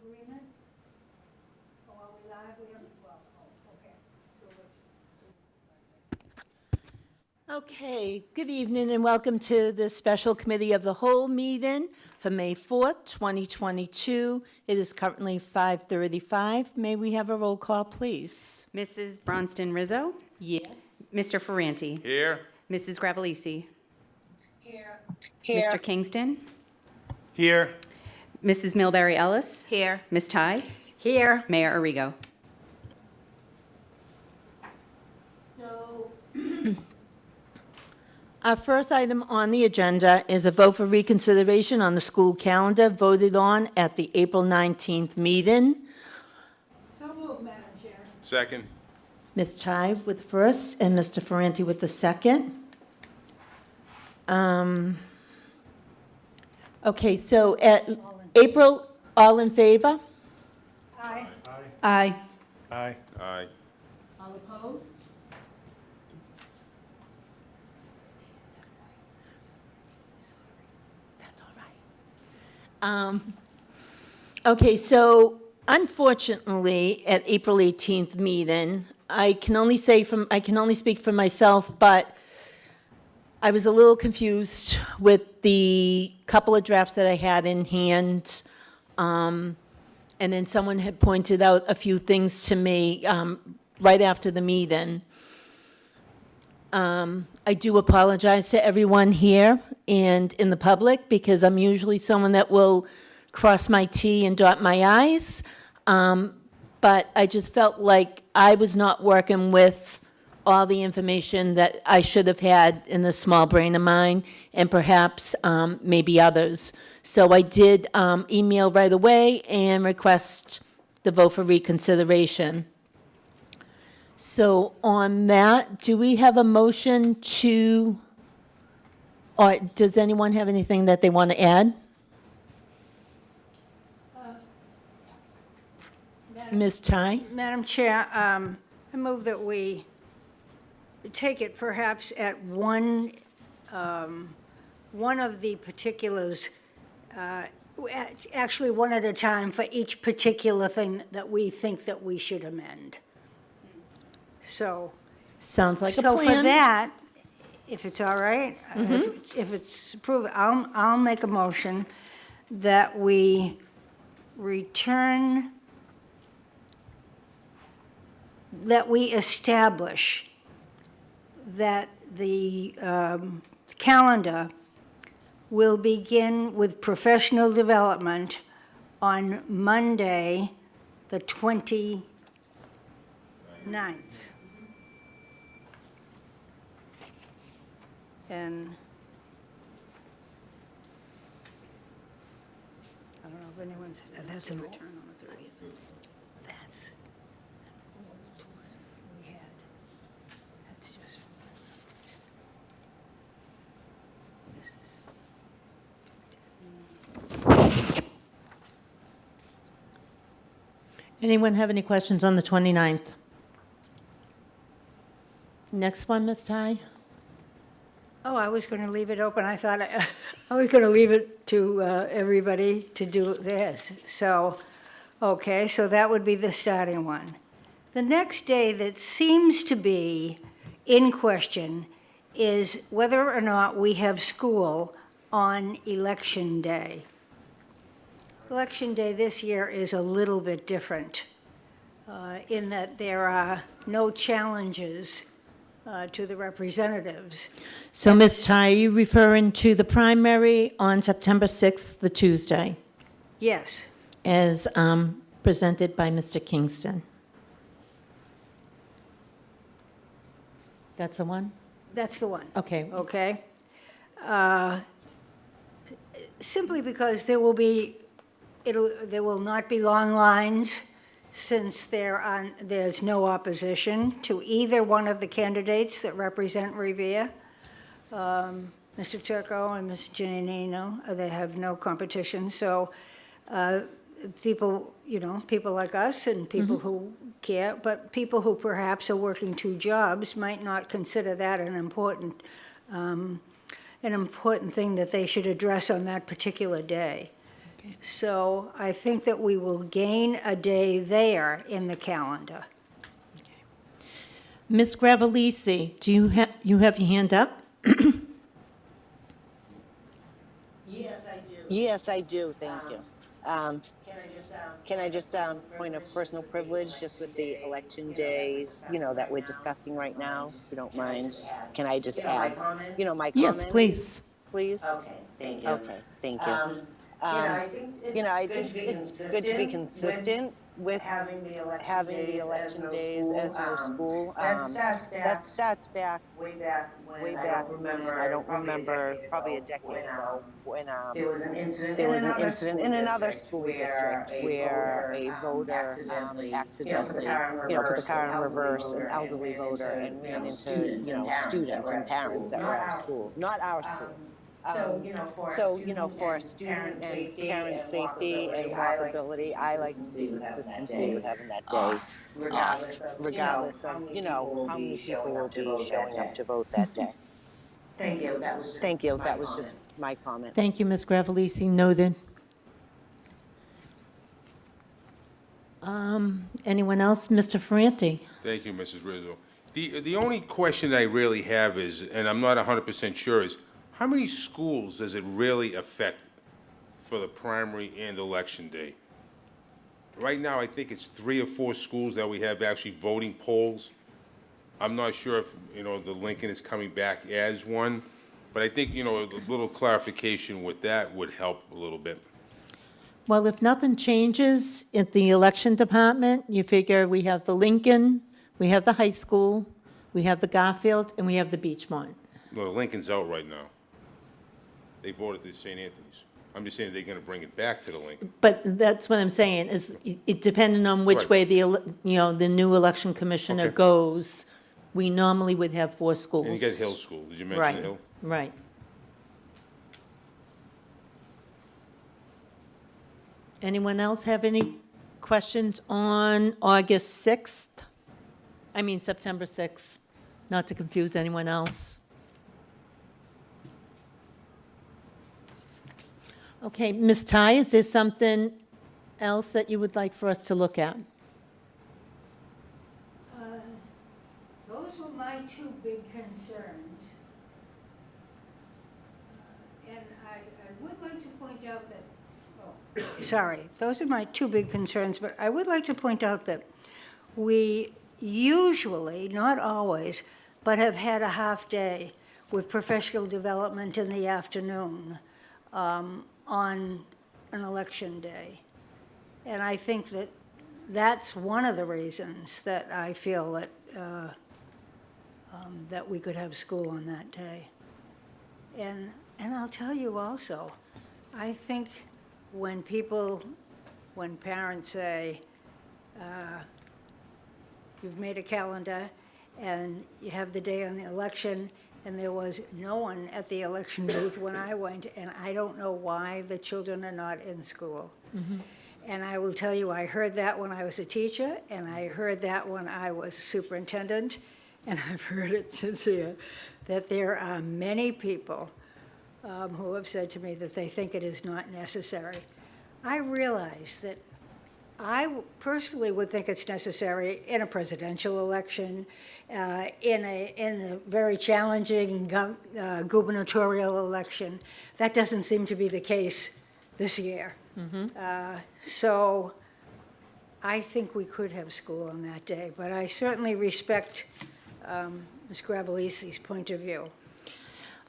agreement? Or are we live? We haven't, well, oh, okay. So let's. Okay, good evening and welcome to the Special Committee of the Whole meeting for May 4th, 2022. It is currently 5:35. May we have a roll call, please? Mrs. Bronston Rizzo. Yes. Mr. Ferranti. Here. Mrs. Gravellisi. Here. Mr. Kingston. Here. Mrs. Milbury Ellis. Here. Ms. Ty. Here. Mayor Arrigo. So, our first item on the agenda is a vote for reconsideration on the school calendar voted on at the April 19th meeting. So moved, Madam Chair. Second. Ms. Ty with the first and Mr. Ferranti with the second. Okay, so at April, all in favor? Aye. Aye. Aye. Aye. All opposed? That's all right. Okay, so unfortunately, at April 18th meeting, I can only speak for myself, but I was a little confused with the couple of drafts that I had in hand. And then someone had pointed out a few things to me right after the meeting. I do apologize to everyone here and in the public because I'm usually someone that will cross my T and dot my I's. But I just felt like I was not working with all the information that I should have had in this small brain of mine, and perhaps maybe others. So I did email right away and request the vote for reconsideration. So on that, do we have a motion to, or does anyone have anything that they want to add? Ms. Ty? Madam Chair, I move that we take it perhaps at one of the particulars, actually one at a time for each particular thing that we think that we should amend. So, Sounds like a so for plan. that, if it's all right, if it's approved, I'll make a motion that we return, that we establish that the calendar will begin with professional development on Monday, the 29th. And I don't know if anyone's, that's a return on the 30th. That's, we had, that's just, this is. Anyone have any questions on the 29th? Next one, Ms. Ty? Oh, I was going to leave it open. I thought I was going to leave it to everybody to do this. So, okay, so that would be the starting one. The next day that seems to be in question is whether or not we have school on Election Day. Election Day this year is a little bit different in that there are no challenges to the representatives. So, Ms. Ty, are you referring to the primary on September 6th, the Tuesday, Yes. as presented by Mr. Kingston? That's the one? That's the one. Okay. Okay? Simply because there will not be long lines, since there's no opposition to either one of the candidates that represent Revere. Mr. Turco and Ms. Giannino, they have no competition. So people, people like us and people who care, but people who perhaps are working two jobs might not consider that an important thing that they should address on that particular day. So I think that we will gain a day there in the calendar. Ms. Gravellisi, do you have your hand up? Yes, I do, thank you. Can I just, point of personal privilege, just with the election days, that we're discussing right now, if you don't mind? Can I just add, my comments? Yes, please. Please? Okay, thank you. Okay, thank you. I think I it's think it's good to be consistent with having the having the election days as no school. That starts That starts back way back when, way I back don't when, remember, I don't remember, probably a when, decade ago, when there was an incident there in was an another incident school in another district school district where a voter accidentally, put the car in reverse, an elderly voter, and ran into, students and parents that were at school, not our school. So, for student and parent safety and walkability, I like to see consistency with having that day off, regardless of, how many people will be showing up to vote that day. Thank you, that was just Thank you, my that was comment. just my comment. Thank you, Ms. Gravellisi. Noted. Anyone else? Mr. Ferranti? Thank you, Mrs. Rizzo. The only question I really have is, and I'm not 100% sure, is how many schools does it really affect for the primary and election day? Right now, I think it's 3 or 4 schools that we have actually voting polls. I'm not sure if, the Lincoln is coming back as one, but I think, a little clarification with that would help a little bit. Well, if nothing changes at the election department, you figure we have the Lincoln, we have the high school, we have the Garfield, and we have the Beachmont. No, the Lincoln's out right now. They voted to St. Anthony's. I'm just saying they're going to bring it back to the Lincoln. But that's what I'm saying, is it depending on which Right. way the new election commissioner Okay. goes, we normally would have 4 schools. And you got Hill School. Did you mention Right, Hill? right. Anyone else have any questions on August 6th? I mean, September 6th, not to confuse anyone else. Okay, Ms. Ty, is there something else that you would like for us to look at? Those were my 2 big concerns. And I would like to point out that, sorry, those are my 2 big concerns, but I would like to point out that we usually, not always, but have had a half-day with professional development in the afternoon on an election day. And I think that that's one of the reasons that I feel that that we could have school on that day. And I'll tell you also, I think when parents say, you've made a calendar and you have the day on the election, and there was no one at the election booth when I went, and I don't know why the children are not in school. And I will tell you, I heard that when I was a teacher, and I heard that when I was superintendent, and I've heard it since here, that there are many people who have said to me that they think it is not necessary. I realize that I personally would think it's necessary in a presidential election, in a very challenging gubernatorial election. That doesn't seem to be the case this year. So I think we could have school on that day, but I certainly respect Ms. Gravellisi's point of view.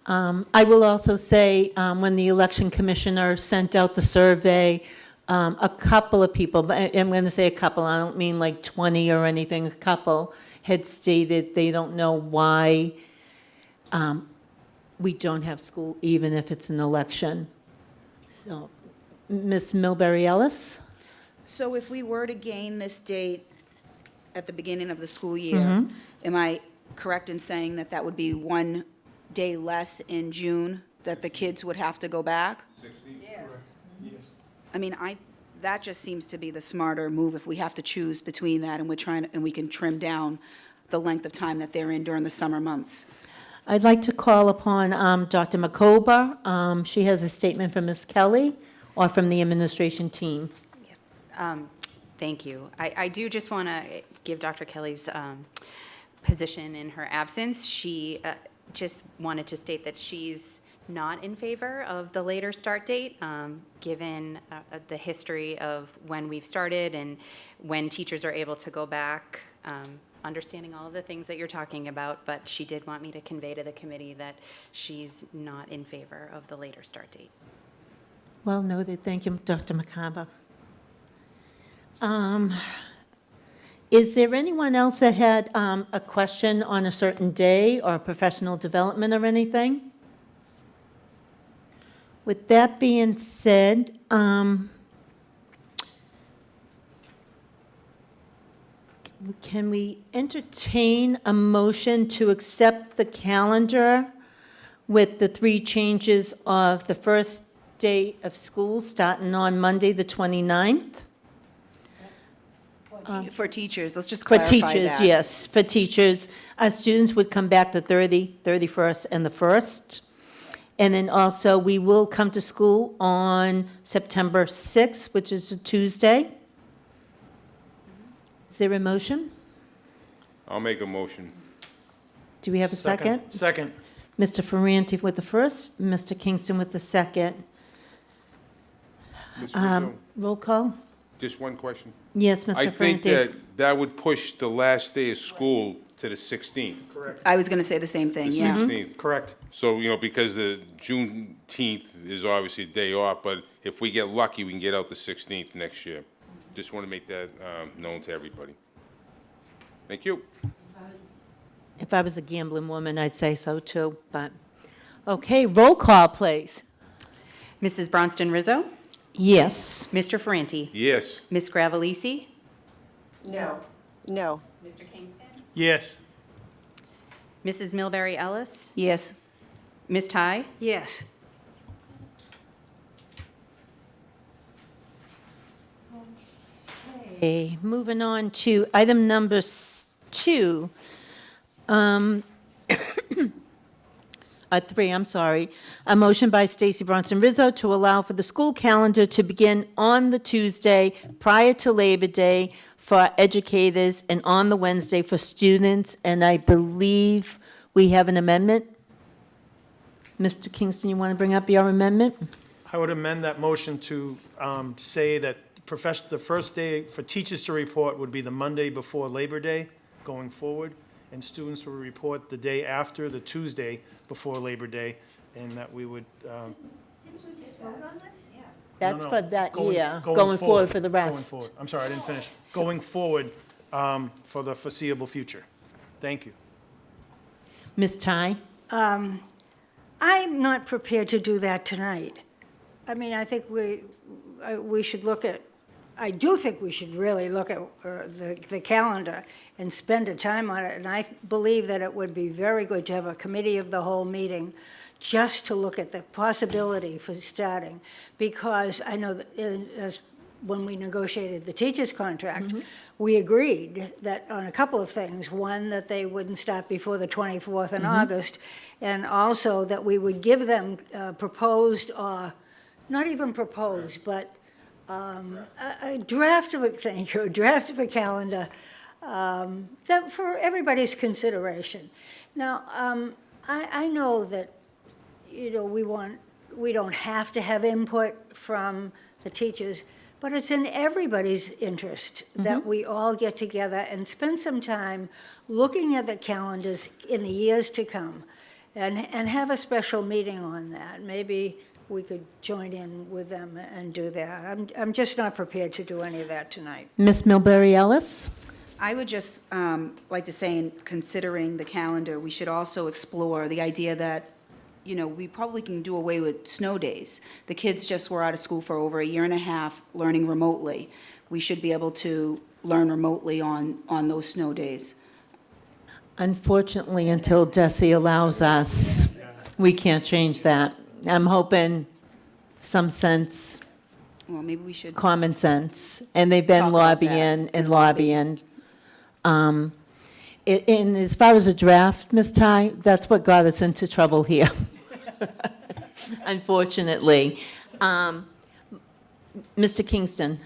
I will also say, when the election commissioner sent out the survey, a couple of people, but I'm going to say a couple, I don't mean like 20 or anything, a couple had stated they don't know why we don't have school, even if it's an election. So, Ms. Milbury-Ellis? So if we were to gain this date at the beginning of the school year, am I correct in saying that that would be 1 day less in June that the kids would have to go back? I mean, that just seems to be the smarter move if we have to choose between that and we can trim down the length of time that they're in during the summer months. I'd like to call upon Dr. Makoba. She has a statement from Ms. Kelly or from the administration team. Thank you. I do just want to give Dr. Kelly's position in her absence. She just wanted to state that she's not in favor of the later start date, given the history of when we've started and when teachers are able to go back, understanding all of the things that you're talking about, but she did want me to convey to the committee that she's not in favor of the later start date. Well noted. Thank you, Dr. McCarver. Is there anyone else that had a question on a certain day or professional development or anything? With that being said, can we entertain a motion to accept the calendar with the 3 changes of the first day of school starting on Monday, the 29th? For teachers, let's just For clarify teachers, that. yes, for teachers. Our students would come back the 31st, and the 1st. And then also, we will come to school on September 6th, which is a Tuesday. Is there a motion? I'll make a motion. Do we have a second? Second. Mr. Ferranti with the first, Mr. Kingston with the second. Ms. Rizzo, Roll call? just one question. Yes, Mr. I think Ferranti. that would push the last day of school to the 16th. Correct. I was going to say the same thing, The yeah. 16th. Correct. So, because the Juneteenth is obviously a day off, but if we get lucky, we can get out the 16th next year. Just want to make that known to everybody. Thank you. If I was a gambling woman, I'd say so too, but, okay, roll call, please. Mrs. Bronston Rizzo, Yes. Mr. Ferranti, Yes. Ms. Gravellisi, No. No. Mr. Kingston, Yes. Mrs. Milbury Ellis, Yes. Ms. Ty, Yes. Okay, moving on to item number 2. 3, I'm sorry. A motion by Stacy Bronson Rizzo to allow for the school calendar to begin on the Tuesday prior to Labor Day for educators and on the Wednesday for students, and I believe we have an amendment. Mr. Kingston, you want to bring up your amendment? I would amend that motion to say that the first day for teachers to report would be the Monday before Labor Day going forward, and students will report the day after, the Tuesday before Labor Day, and that we would. That's no, for that going- year, going forward for the Going rest. forward. I'm sorry, I didn't finish. Going forward for the foreseeable future. Thank you. Ms. Ty? I'm not prepared to do that tonight. I mean, I think we should look at, I do think we should really look at the calendar and spend a time on it. And I believe that it would be very good to have a committee of the whole meeting just to look at the possibility for starting. Because I know that as when we negotiated the teacher's contract, we agreed that on a couple of things. One, that they wouldn't start before the 24th in August, and also that we would give them proposed, or not even proposed, but a draft of a, thank you, a draft of a calendar that for everybody's consideration. Now, I know that, we don't have to have input from the teachers, but it's in everybody's interest that we all get together and spend some time looking at the calendars in the years to come and have a special meeting on that. Maybe we could join in with them and do that. I'm just not prepared to do any of that tonight. Ms. Milbury Ellis? I would just like to say, in considering the calendar, we should also explore the idea that, we probably can do away with snow days. The kids just were out of school for over a year and a half learning remotely. We should be able to learn remotely on those snow days. Unfortunately, until DESI allows us, we can't change that. I'm hoping some sense, Well, maybe we should. common sense, and they've been Talk about that. lobbying and lobbying. And as far as a draft, Ms. Ty, that's what got us into trouble here, unfortunately. Mr. Kingston?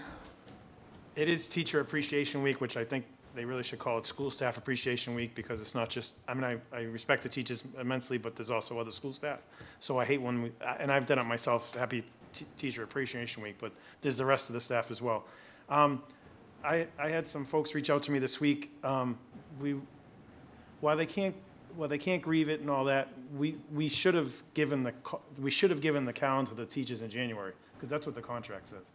It is Teacher Appreciation Week, which I think they really should call it School Staff Appreciation Week, because it's not just, I mean, I respect the teachers immensely, but there's also other school staff. So I hate when we, and I've done it myself, happy Teacher Appreciation Week, but there's the rest of the staff as well. I had some folks reach out to me this week. While they can't grieve it and all that, we should have given the calendar to the teachers in January, because that's what the contract says.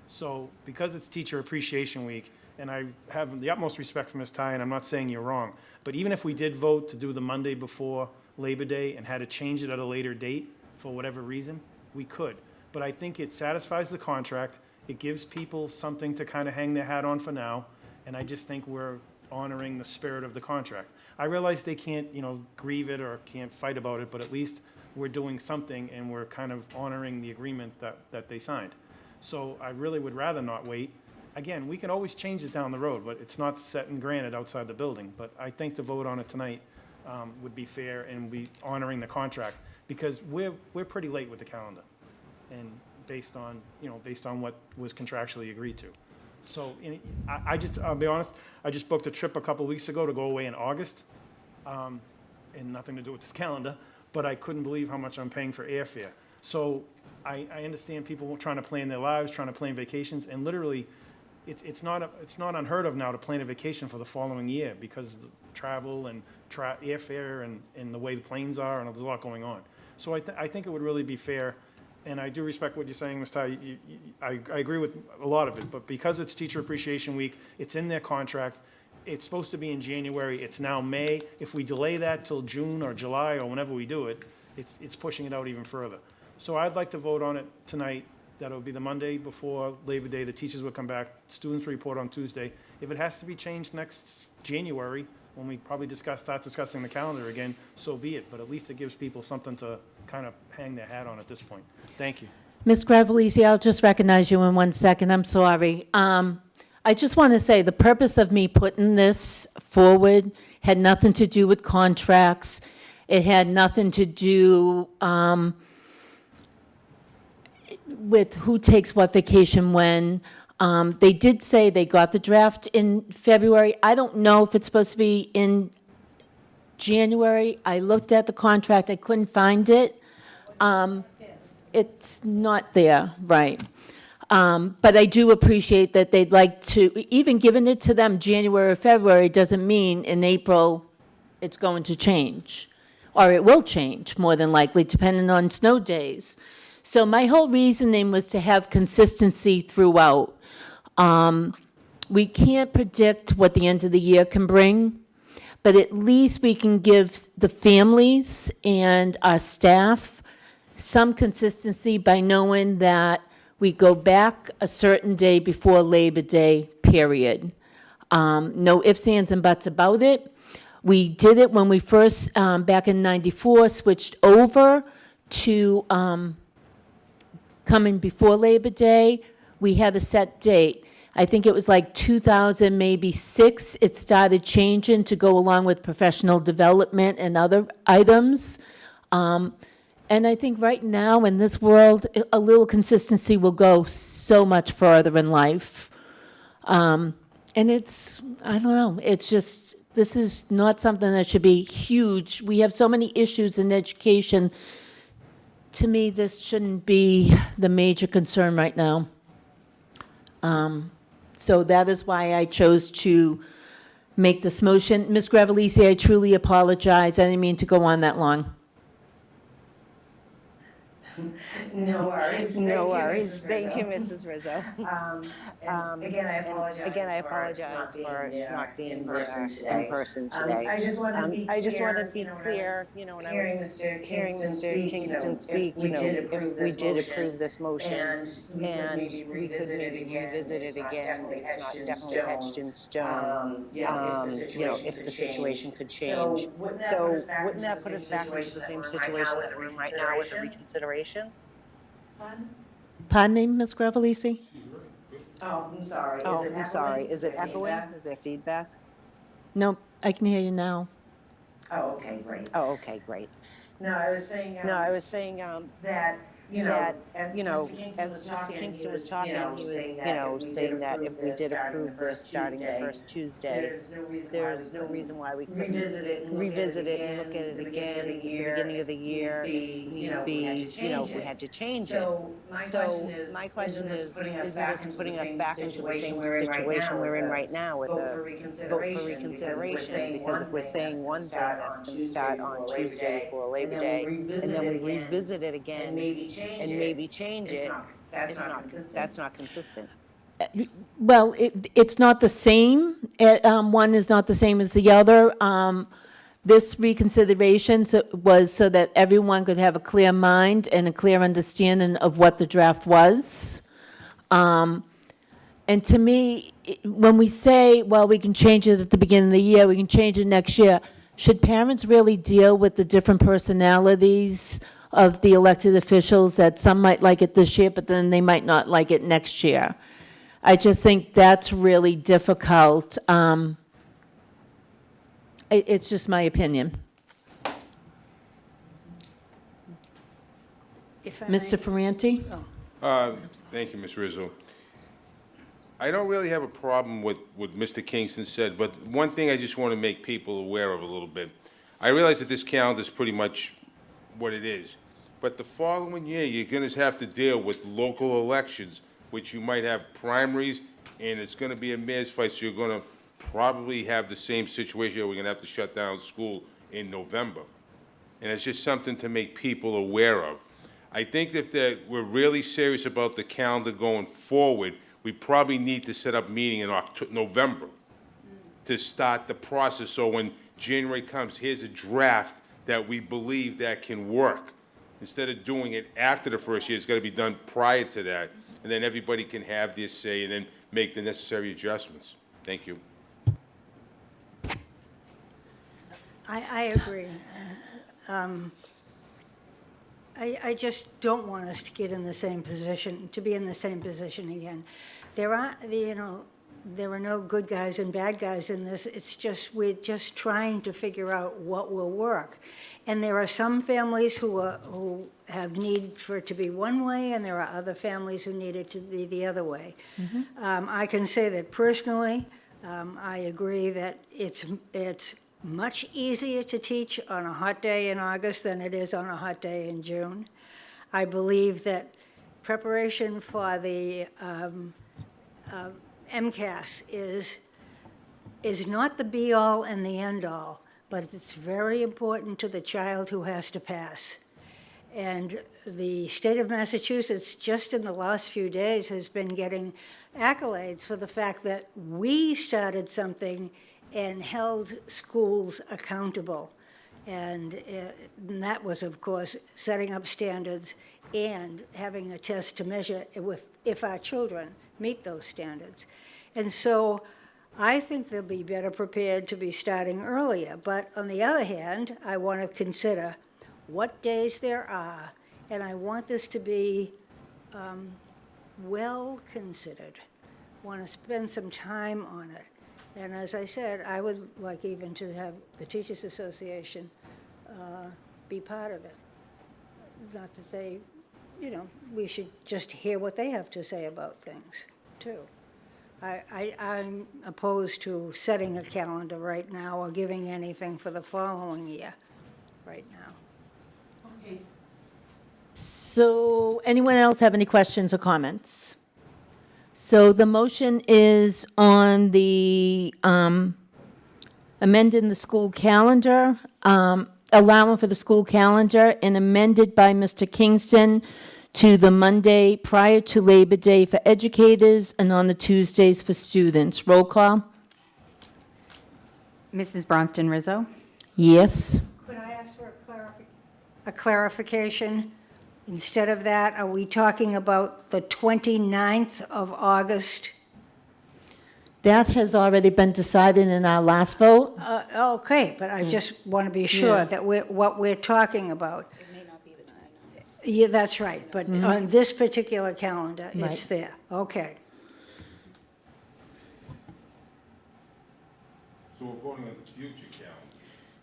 So because it's Teacher Appreciation Week, and I have the utmost respect for Ms. Ty, and I'm not saying you're wrong, but even if we did vote to do the Monday before Labor Day and had to change it at a later date for whatever reason, we could. But I think it satisfies the contract, it gives people something to kind of hang their hat on for now, and I just think we're honoring the spirit of the contract. I realize they can't, grieve it or can't fight about it, but at least we're doing something and we're kind of honoring the agreement that they signed. So I really would rather not wait. Again, we can always change it down the road, but it's not set and granted outside the building. But I think to vote on it tonight would be fair and be honoring the contract, because we're pretty late with the calendar, and based on what was contractually agreed to. So I'll be honest, I just booked a trip a couple weeks ago to go away in August, and nothing to do with this calendar, but I couldn't believe how much I'm paying for airfare. So I understand people trying to plan their lives, trying to plan vacations, and literally, it's not unheard of now to plan a vacation for the following year, because of the travel and airfare and the way the planes are, and there's a lot going on. So I think it would really be fair, and I do respect what you're saying, Ms. Ty. I agree with a lot of it, but because it's Teacher Appreciation Week, it's in their contract. It's supposed to be in January. It's now May. If we delay that till June or July or whenever we do it, it's pushing it out even further. So I'd like to vote on it tonight, that it would be the Monday before Labor Day. The teachers would come back, students report on Tuesday. If it has to be changed next January, when we probably start discussing the calendar again, so be it. But at least it gives people something to kind of hang their hat on at this point. Thank you. Ms. Gravelisi, I'll just recognize you in 1 second. I'm sorry. I just want to say the purpose of me putting this forward had nothing to do with contracts. It had nothing to do with who takes what vacation when. They did say they got the draft in February. I don't know if it's supposed to be in January. I looked at the contract, I couldn't find it. It's not there, right. But I do appreciate that they'd like to, even giving it to them January or February doesn't mean in April it's going to change. Or it will change, more than likely, depending on snow days. So my whole reasoning was to have consistency throughout. We can't predict what the end of the year can bring, but at least we can give the families and our staff some consistency by knowing that we go back a certain day before Labor Day, period. No ifs, ands, and buts about it. We did it when we first, back in '94, switched over to coming before Labor Day. We had a set date. I think it was like 2000, maybe 6, it started changing to go along with professional development and other items. And I think right now in this world, a little consistency will go so much further in life. And it's, I don't know, it's just, this is not something that should be huge. We have so many issues in education. To me, this shouldn't be the major concern right now. So that is why I chose to make this motion. Ms. Gravelisi, I truly apologize. I didn't mean to go on that long. No worries. No worries. Thank you, Mrs. Thank you, Mrs. Rizzo. And again, I apologize. Again, I apologize for not being in there in person today. I just want to be I just clear, wanted to be clear, when I hearing was Mr. hearing Kingston Mr. speak, Kingston speak, if we did approve this motion, and we could maybe revisit it again, it's not definitely etched in stone, if the situation could change. So wouldn't that put us back into the same situation that we're in right now with the reconsideration? Pardon me, Ms. Gravelisi? Oh, I'm sorry. Oh, I'm sorry. Is it echoing? Is there feedback? No, I can hear you now. Oh, okay, great. Oh, okay, great. No, I was saying. No, I was saying, That that, as Mr. Kingston was talking, he was, saying that if we did approve this starting the first Tuesday, there's no reason why we couldn't revisit it and look at it again at the beginning of the year if need be, if we had to change it. So my question is, isn't this putting us back into the same situation we're in right now with a vote for reconsideration? Because if we're saying one thing that's going to start on Tuesday before Labor Day, and then we revisit it again and maybe change it, that's not consistent. Well, it's not the same. One is not the same as the other. This reconsideration was so that everyone could have a clear mind and a clear understanding of what the draft was. And to me, when we say, well, we can change it at the beginning of the year, we can change it next year, should parents really deal with the different personalities of the elected officials, that some might like it this year, but then they might not like it next year? I just think that's really difficult. It's just my opinion. If I may- Mr. Ferranti? Thank you, Ms. Rizzo. I don't really have a problem with what Mr. Kingston said, but one thing I just want to make people aware of a little bit. I realize that this calendar is pretty much what it is, but the following year, you're going to have to deal with local elections, which you might have primaries, and it's going to be a mayor's fight, so you're going to probably have the same situation. We're going to have to shut down school in November. And it's just something to make people aware of. I think that we're really serious about the calendar going forward, we probably need to set up a meeting in November to start the process, so when January comes, here's a draft that we believe that can work. Instead of doing it after the first year, it's got to be done prior to that, and then everybody can have their say and then make the necessary adjustments. Thank you. I agree. I just don't want us to get in the same position, to be in the same position again. There are no good guys and bad guys in this. It's just, we're just trying to figure out what will work. And there are some families who have need for it to be one way, and there are other families who need it to be the other way. I can say that personally, I agree that it's much easier to teach on a hot day in August than it is on a hot day in June. I believe that preparation for the MCAS is not the be-all and the end-all, but it's very important to the child who has to pass. And the state of Massachusetts, just in the last few days, has been getting accolades for the fact that we started something and held schools accountable. And that was, of course, setting up standards and having a test to measure if our children meet those standards. And so I think they'll be better prepared to be starting earlier. But on the other hand, I want to consider what days there are, and I want this to be well considered. Want to spend some time on it. And as I said, I would like even to have the Teachers Association be part of it. Not that they, we should just hear what they have to say about things, too. I'm opposed to setting a calendar right now or giving anything for the following year right now. Okay. So anyone else have any questions or comments? So the motion is on the amending the school calendar, allowing for the school calendar, and amended by Mr. Kingston to the Monday prior to Labor Day for educators and on the Tuesdays for students. Roll call? Mrs. Bronston Rizzo? Yes. Could I ask for a clarification? Instead of that, are we talking about the 29th of August? That has already been decided in our last vote. Okay, but I just want to be sure that what we're talking about. It may not be the 29th. Yeah, that's right, but on this particular calendar, it's Right. there. Okay. So we're voting on the future calendar.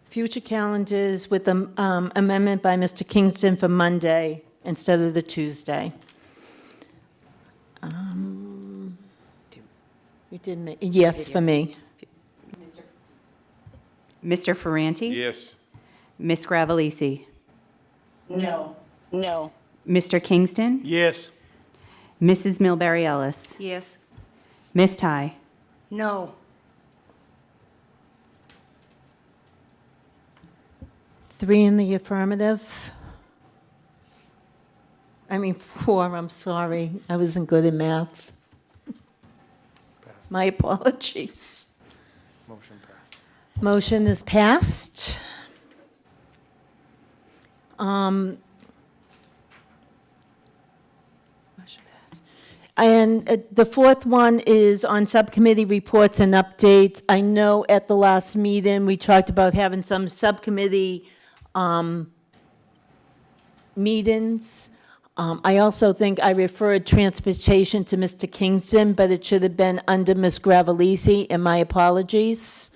Future calendars with the amendment by Mr. Kingston for Monday. instead of the Tuesday. You did make, yes, for me. Mr. Ferranti? Yes. Ms. Gravellisi? No. No. Mr. Kingston? Yes. Mrs. Milbury Ellis? Yes. Ms. Ty? No. 3 in the affirmative. 4, I'm sorry. I wasn't good at math. My apologies. Motion passed. Motion is passed. And the fourth one is on subcommittee reports and updates. I know at the last meeting, we talked about having some subcommittee meetings. I also think I referred transportation to Mr. Kingston, but it should have been under Ms. Gravellisi, and my apologies.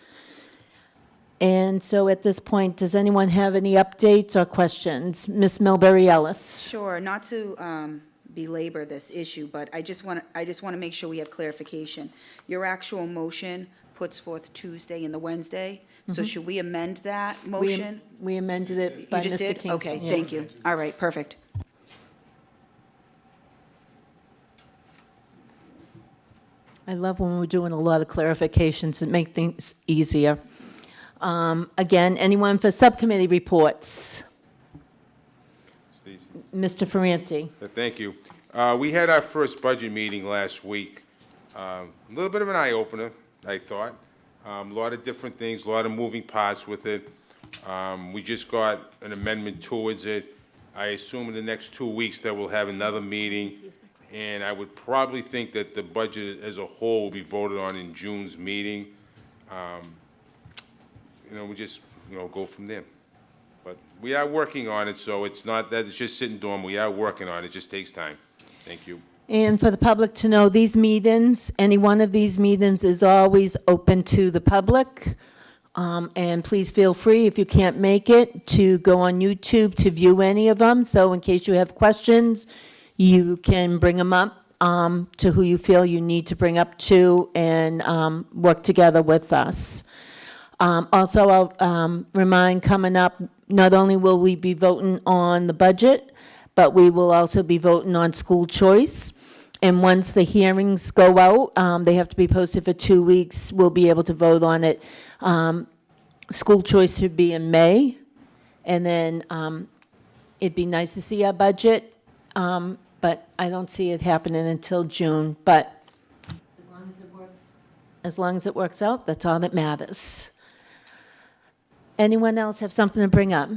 And so at this point, does anyone have any updates or questions? Ms. Milbury Ellis? Sure, not to belabor this issue, but I just want to make sure we have clarification. Your actual motion puts forth Tuesday and the Wednesday, so should we amend that motion? We amended it by You just Mr. did? Kingston. Okay, yeah. thank you. All right, perfect. I love when we're doing a lot of clarifications that make things easier. Again, anyone for subcommittee reports? Stacy. Mr. Ferranti? Thank you. We had our first budget meeting last week. A little bit of an eye-opener, I thought. A lot of different things, a lot of moving parts with it. We just got an amendment towards it. I assume in the next 2 weeks that we'll have another meeting, and I would probably think that the budget as a whole will be voted on in June's meeting. We just, go from there. But we are working on it, so it's not that it's just sitting dormant. We are working on it. It just takes time. Thank you. And for the public to know, these meetings, any one of these meetings is always open to the public. And please feel free, if you can't make it, to go on YouTube to view any of them. So in case you have questions, you can bring them up to who you feel you need to bring up to and work together with us. Also, I'll remind, coming up, not only will we be voting on the budget, but we will also be voting on school choice. And once the hearings go out, they have to be posted for 2 weeks, we'll be able to vote on it. School choice should be in May, and then it'd be nice to see our budget, but I don't see it happening until June. But as long as it works out, that's all that matters. Anyone else have something to bring up?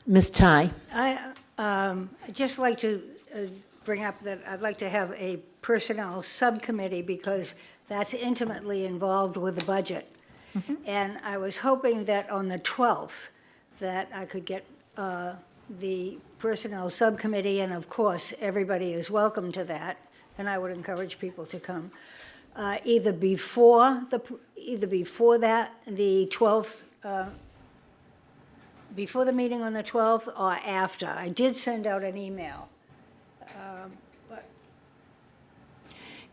Ms. Ty? I'd just like to bring up that I'd like to have a personnel subcommittee because that's intimately involved with the budget. And I was hoping that on the 12th, that I could get the personnel subcommittee, and of course, everybody is welcome to that, and I would encourage people to come, either before that, the 12th, before the meeting on the 12th or after. I did send out an email.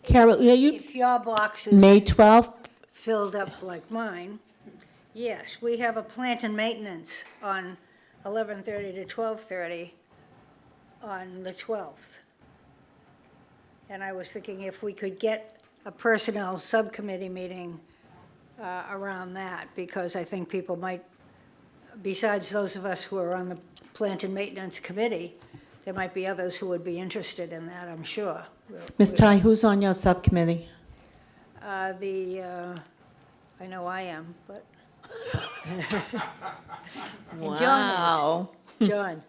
Carol, are you, If your box is May 12th? filled up like mine, yes, we have a plant and maintenance on 11:30 to 12:30 on the 12th. And I was thinking if we could get a personnel subcommittee meeting around that, because I think people might, besides those of us who are on the plant and maintenance committee, there might be others who would be interested in that, I'm sure. Ms. Ty, who's on your subcommittee? I know I am, but. And John is. John.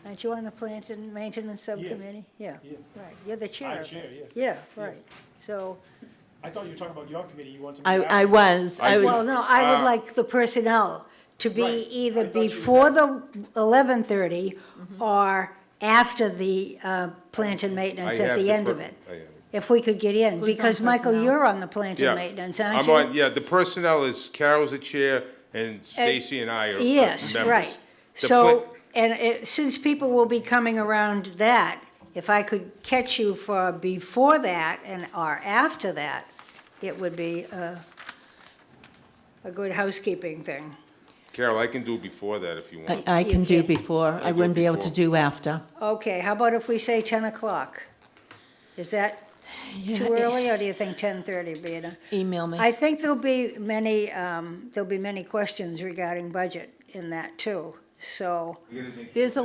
Aren't you on the plant and maintenance subcommittee? Yeah, right. You're the chair. I chair, yes. Yeah, right. So, I thought you were talking about your committee, you wanted to. I was. well, no, I would like the personnel to be Right. either I thought you before the 11:30 or after the plant and maintenance I at have the the end per- of it. I have it. If we could get in, Who's on because Michael, personnel? you're on the plant and maintenance, aren't you? The personnel is Carol's the chair, and Stacy and I are Yes, members. right. The So, pla- since people will be coming around that, if I could catch you for before that or after that, it would be a good housekeeping thing. Carol, I can do before that if you want. I can do You can. before. I do wouldn't be able to before. do after. Okay, how about if we say 10 o'clock? Is that too early, or do you think 10:30 be enough? Email me. I think there'll be many questions regarding budget in that too, so, There's a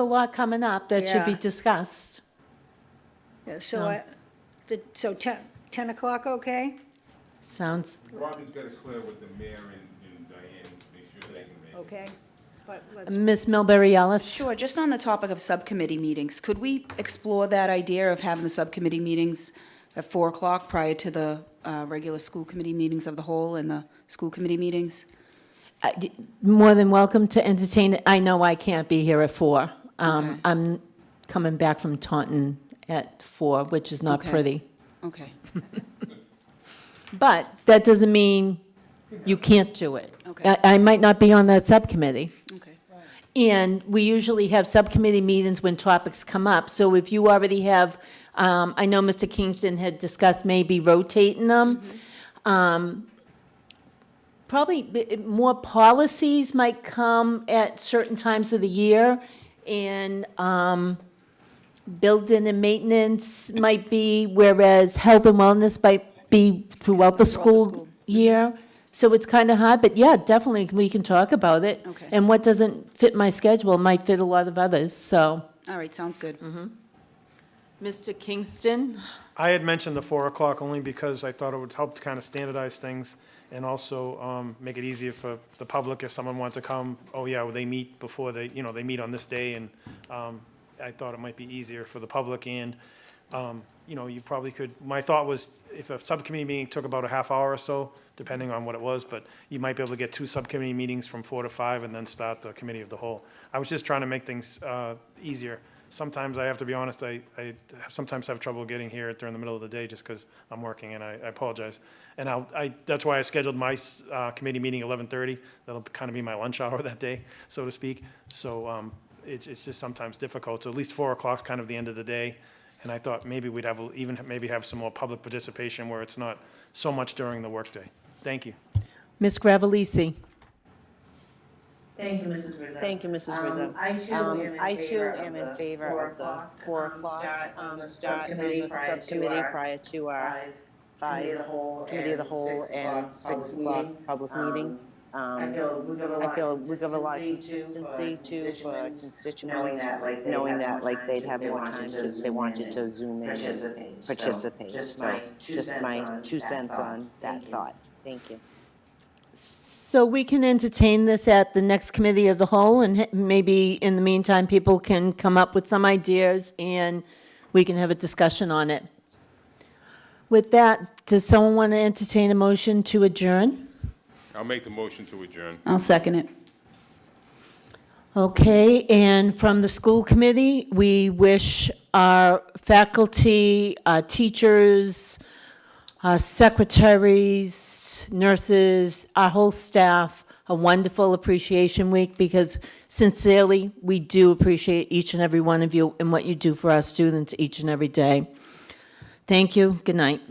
lot coming up that should be Yeah. discussed. yeah, so 10 o'clock, okay? Sounds, Robbie's got to clear with the mayor and Diane, make sure they can make it. Okay, but let's, Ms. Milbury Ellis? Sure, just on the topic of subcommittee meetings, could we explore that idea of having the subcommittee meetings at 4 o'clock prior to the regular school committee meetings of the whole and the school committee meetings? More than welcome to entertain it. I know I can't be here at 4. Okay. I'm coming back from Taunton at 4, which is not Okay. pretty. Okay, But that doesn't mean you can't do it. Okay. I might not be on that subcommittee. okay. And we usually have subcommittee meetings when topics come up. So if you already have, I know Mr. Kingston had discussed maybe rotating them. Probably more policies might come at certain times of the year, and building and maintenance might be, whereas health and wellness might be throughout the school year. So it's kind of hard, but yeah, definitely, we can talk about it. Okay. And what doesn't fit my schedule might fit a lot of others, so. All right, sounds good. Mr. Kingston? I had mentioned the 4 o'clock only because I thought it would help to kind of standardize things and also make it easier for the public if someone wanted to come, oh yeah, well, they meet before they, they meet on this day, and I thought it might be easier for the public, and, you probably could, my thought was if a subcommittee meeting took about a half hour or so, depending on what it was, but you might be able to get 2 subcommittee meetings from 4 to 5 and then start the committee of the whole. I was just trying to make things easier. Sometimes I have to be honest, I sometimes have trouble getting here during the middle of the day just because I'm working, and I apologize. And that's why I scheduled my committee meeting 11:30. That'll kind of be my lunch hour that day, so to speak. So it's just sometimes difficult. So at least 4 o'clock's kind of the end of the day. And I thought maybe we'd have some more public participation where it's not so much during the workday. Thank you. Ms. Gravellisi? Thank you, Mrs. Rizzo. Thank you, Mrs. Rizzo. I too am in favor of the 4 o'clock start of the subcommittee prior to our 5 committee of the whole and 6 o'clock public meeting. I feel we give a lot of consistency too for constituents, knowing that like they'd have more time if they wanted to Zoom in and participate. So just my 2 cents on that thought. Thank you. So we can entertain this at the next committee of the whole, and maybe in the meantime, people can come up with some ideas, and we can have a discussion on it. With that, does someone want to entertain a motion to adjourn? I'll make the motion to adjourn. I'll second it. Okay, and from the school committee, we wish our faculty, teachers, secretaries, nurses, our whole staff, a wonderful appreciation week, because sincerely, we do appreciate each and every one of you and what you do for our students each and every day. Thank you. Good night.